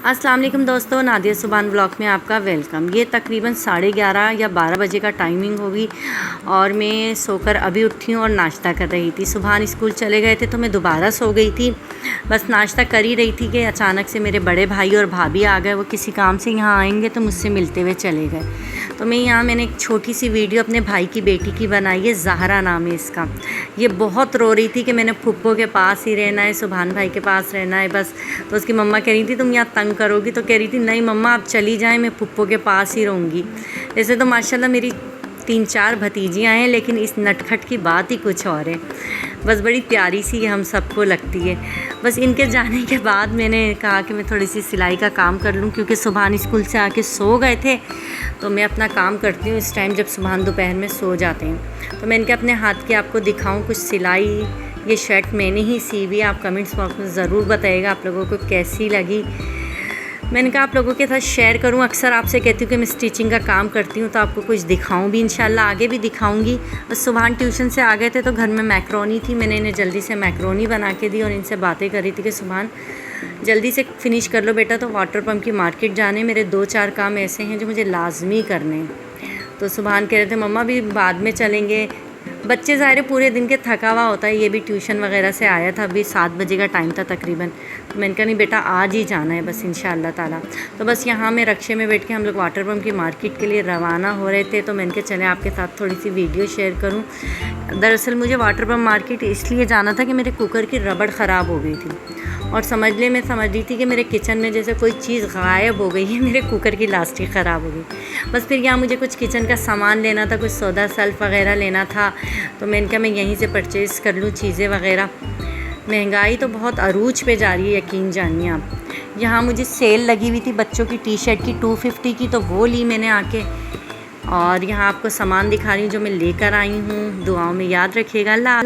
अस्सलाम वालेकुम दोस्तों, नादिया सुभान ब्लॉग में आपका वेलकम। ये तकरीबन 11:30 या 12 बजे का टाइमिंग होगी और मैं सोकर अभी उठी हूँ और नाश्ता कर रही थी। सुभान स्कूल चले गए थे तो मैं दोबारा सो गई थी। बस नाश्ता कर ही रही थी कि अचानक से मेरे बड़े भाई और भाभी आ गए। वो किसी काम से यहाँ आएंगे तो मुझसे मिलते हुए चले गए। तो मैंने एक छोटी सी वीडियो अपने भाई की बेटी की बनाई है, ज़हरा नाम है इसका। ये बहुत रो रही थी कि मैंने फुप्पो के पास ही रहना है, सुभान भाई के पास रहना है बस। तो उसकी मम्मा कह रही थी तुम यहाँ तंग करोगी, तो कह रही थी नहीं मम्मा आप चली जाएं, मैं फुप्पो के पास ही रहूँगी। वैसे तो माशाल्लाह मेरी 3-4 भतीजियाँ हैं, लेकिन इस नटखट की बात ही कुछ और है। बस बड़ी प्यारी सी हम सबको लगती है। बस इनके जाने के बाद मैंने कहा कि मैं थोड़ी सी सिलाई का काम कर लूँ, क्योंकि सुभान स्कूल से आके सो गए थे तो मैं अपना काम करती हूँ इस टाइम जब सुभान दोपहर में सो जाते हैं। तो मैं इनके अपने हाथ की आपको दिखाऊँ कुछ सिलाई। ये शर्ट मैंने ही सी हुई है। आप कमेंट्स बॉक्स में ज़रूर बताइएगा आप लोगों को कैसी लगी। मैंने कहा आप लोगों के साथ शेयर करूं। अक्सर आपसे कहती हूँ कि मैं स्टिचिंग का काम करती हूँ, तो आपको कुछ दिखाऊं भी, इंशाल्लाह आगे भी दिखाऊंगी। बस सुभान ट्यूशन से आ गए थे तो घर में मैक्रोनी थी, मैंने इन्हें जल्दी से मैक्रोनी बना के दी और इनसे बातें कर रही थी कि सुभान जल्दी से फिनिश कर लो बेटा, तो वाटर पम्प की मार्केट जाने। मेरे 2-4 काम ऐसे हैं जो मुझे लाजमी करने हैं। तो सुभान कह रहे थे मम्मा भी बाद में चलेंगे। बच्चे ज़ाहिर पूरे दिन के थका हुआ होता है, ये भी ट्यूशन वगैरह से आया था, अभी 7 बजे का टाइम था तकरीबन। तो मैंने कहा नहीं बेटा आज ही जाना है बस इंशाअल्लाह ताला। तो बस यहाँ मैं रक्शे में बैठ के हम लोग वाटर पम्प की मार्केट के लिए रवाना हो रहे थे। तो मैंने कहा चले आपके साथ थोड़ी सी वीडियो शेयर करूँ। दरअसल मुझे वाटर पम्प मार्केट इसलिए जाना था कि मेरे कुकर की रबड़ ख़राब हो गई थी और समझ रही थी कि मेरे किचन में जैसे कोई चीज़ गायब हो गई है, मेरे कुकर की लास्टिक ख़राब हो गई। बस फिर यहाँ मुझे कुछ किचन का सामान लेना था, कुछ सौदा सल्फ़ वगैरह लेना था। तो मैंने कहा मैं यहीं से परचेज़ कर लूँ चीज़ें वगैरह। महंगाई तो बहुत अरूज पे जा रही है, यकीन जानिए आप। यहाँ मुझे सेल लगी हुई थी बच्चों की टी शर्ट की 250 की, तो वो ली मैंने आके। और यहाँ आपको सामान दिखा रही हूँ जो मैं लेकर आई हूँ। दुआओं में याद रखिएगा। अल्लाह।